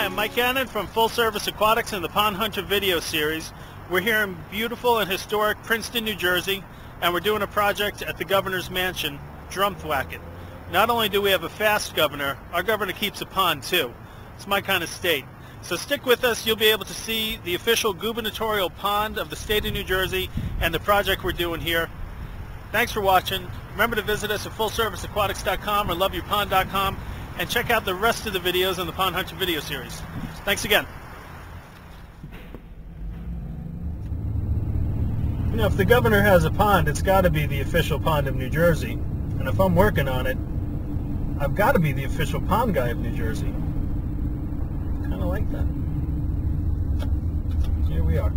Hi, I'm Mike Gannon from Full Service Aquatics in the Pond Hunter video series. We're here in beautiful and historic Princeton, New Jersey, and we're doing a project at the governor's mansion, Drumthwacket. Not only do we have a fast governor, our governor keeps a pond too. It's my kind of state. So stick with us, you'll be able to see the official gubernatorial pond of the state of New Jersey and the project we're doing here. Thanks for watching. Remember to visit us at fullserviceaquatics.com or loveyourpond.com and check out the rest of the videos on the Pond Hunter video series. Thanks again. You know, if the governor has a pond, it's got to be the official pond of New Jersey. And if I'm working on it, I've got to be the official pond guy of New Jersey. Kind of like that. Here we are.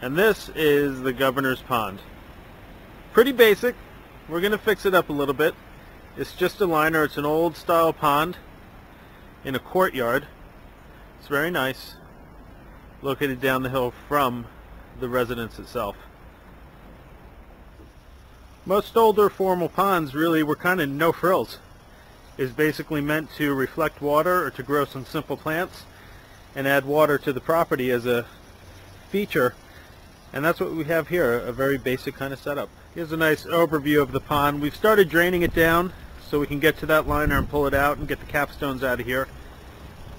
And this is the governor's pond. Pretty basic. We're going to fix it up a little bit. It's just a liner. It's an old style pond in a courtyard. It's very nice. Located down the hill from the residence itself. Most older formal ponds really were kind of no frills. It's basically meant to reflect water or to grow some simple plants and add water to the property as a feature. And that's what we have here, a very basic kind of setup. Here's a nice overview of the pond. We've started draining it down so we can get to that liner and pull it out and get the capstones out of here.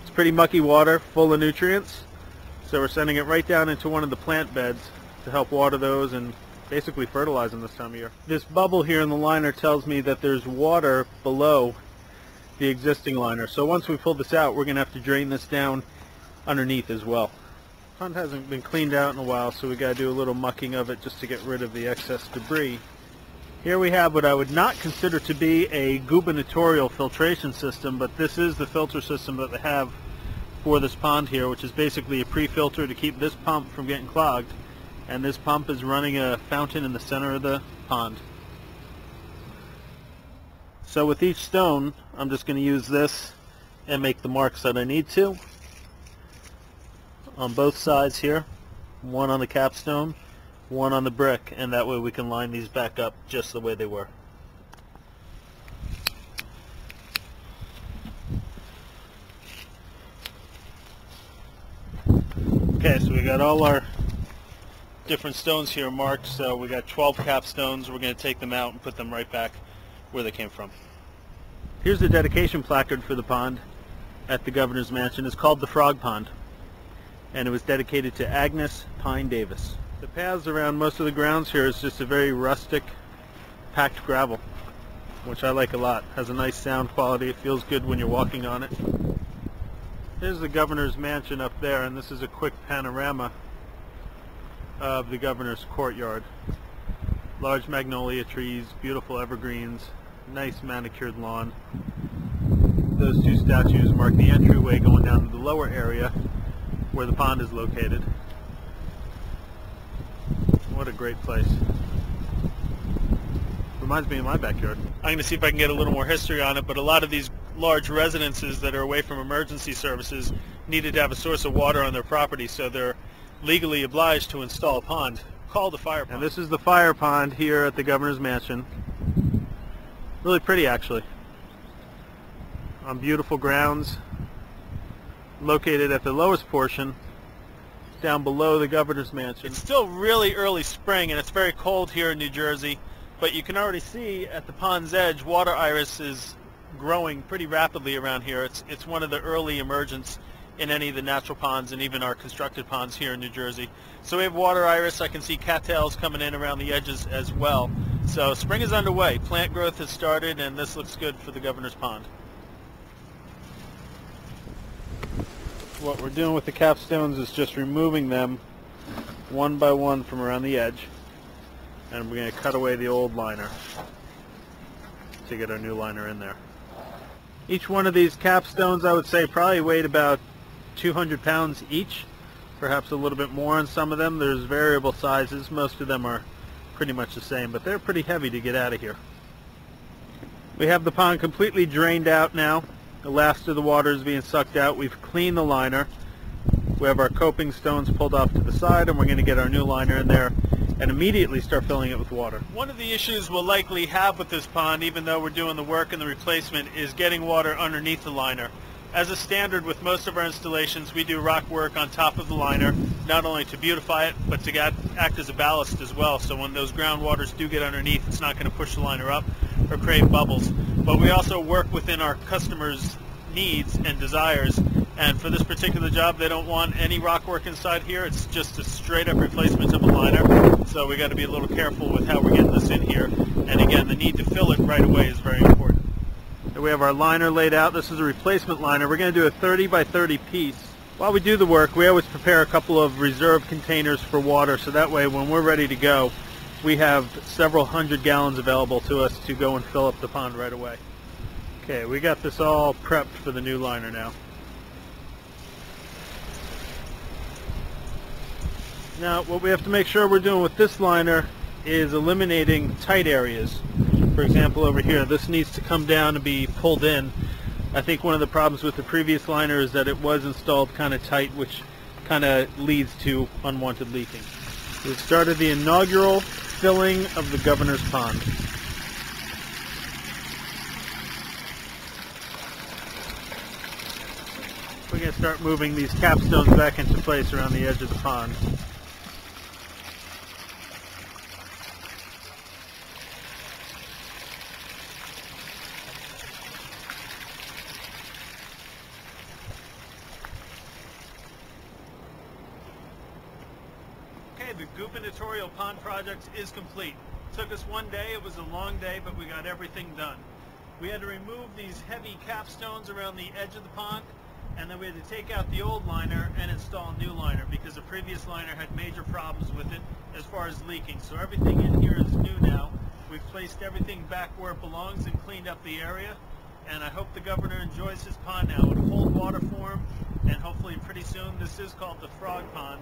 It's pretty mucky water, full of nutrients. So we're sending it right down into one of the plant beds to help water those and basically fertilize them this time of year. This bubble here in the liner tells me that there's water below the existing liner. So once we pull this out, we're going to have to drain this down underneath as well. The pond hasn't been cleaned out in a while, so we got to do a little mucking of it just to get rid of the excess debris. Here we have what I would not consider to be a gubernatorial filtration system, but this is the filter system that they have for this pond here, which is basically a pre-filter to keep this pump from getting clogged. And this pump is running a fountain in the center of the pond. So with each stone, I'm just going to use this and make the marks that I need to. On both sides here, one on the capstone, one on the brick, and that way we can line these back up just the way they were. Okay, so we got all our different stones here marked, so we got 12 capstones. We're going to take them out and put them right back where they came from. Here's the dedication placard for the pond at the governor's mansion. It's called the Frog Pond, and it was dedicated to Agnes Pine Davis. The paths around most of the grounds here is just a very rustic, packed gravel, which I like a lot. Has a nice sound quality. It feels good when you're walking on it. Here's the governor's mansion up there, and this is a quick panorama of the governor's courtyard. Large magnolia trees, beautiful evergreens, nice manicured lawn. Those two statues mark the entryway going down to the lower area where the pond is located. What a great place. Reminds me of my backyard. I'm going to see if I can get a little more history on it, but a lot of these large residences that are away from emergency services needed to have a source of water on their property, so they're legally obliged to install a pond called a fire pond. And this is the fire pond here at the governor's mansion. Really pretty, actually. On beautiful grounds, located at the lowest portion down below the governor's mansion. It's still really early spring and it's very cold here in New Jersey, but you can already see at the pond's edge water iris is growing pretty rapidly around here. It's one of the early emergents in any of the natural ponds and even our constructed ponds here in New Jersey. So we have water iris. I can see cattails coming in around the edges as well. So spring is underway. Plant growth has started, and this looks good for the governor's pond. What we're doing with the capstones is just removing them one by one from around the edge, and we're going to cut away the old liner to get our new liner in there. Each one of these capstones, I would say, probably weighed about 200 pounds each, perhaps a little bit more on some of them. There's variable sizes. Most of them are pretty much the same, but they're pretty heavy to get out of here. We have the pond completely drained out now. The last of the water is being sucked out. We've cleaned the liner. We have our coping stones pulled off to the side, and we're going to get our new liner in there and immediately start filling it with water. One of the issues we'll likely have with this pond, even though we're doing the work and the replacement, is getting water underneath the liner. As a standard with most of our installations, we do rock work on top of the liner, not only to beautify it, but to act as a ballast as well. So when those groundwaters do get underneath, it's not going to push the liner up or create bubbles. But we also work within our customers' needs and desires. And for this particular job, they don't want any rock work inside here. It's just a straight up replacement of a liner. So we got to be a little careful with how we're getting this in here. And again, the need to fill it right away is very important. Here we have our liner laid out. This is a replacement liner. We're going to do a 30 by 30 piece. While we do the work, we always prepare a couple of reserve containers for water, so that way when we're ready to go, we have several hundred gallons available to us to go and fill up the pond right away. Okay, we got this all prepped for the new liner now. Now, what we have to make sure we're doing with this liner is eliminating tight areas. For example, over here, this needs to come down and be pulled in. I think one of the problems with the previous liner is that it was installed kind of tight, which kind of leads to unwanted leaking. We've started the inaugural filling of the governor's pond. We're going to start moving these capstones back into place around the edge of the pond. The gubernatorial pond project is complete. It took us one day. It was a long day, but we got everything done. We had to remove these heavy capstones around the edge of the pond, and then we had to take out the old liner and install a new liner because the previous liner had major problems with it as far as leaking. So everything in here is new now. We've placed everything back where it belongs and cleaned up the area, and I hope the governor enjoys his pond now. It'll hold water for him, and hopefully pretty soon, this is called the frog pond,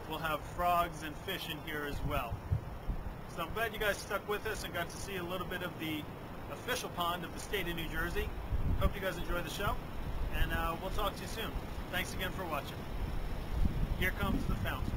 we'll have frogs and fish in here as well. So I'm glad you guys stuck with us and got to see a little bit of the official pond of the state of New Jersey. Hope you guys enjoy the show, and we'll talk to you soon. Thanks again for watching. Here comes the fountain.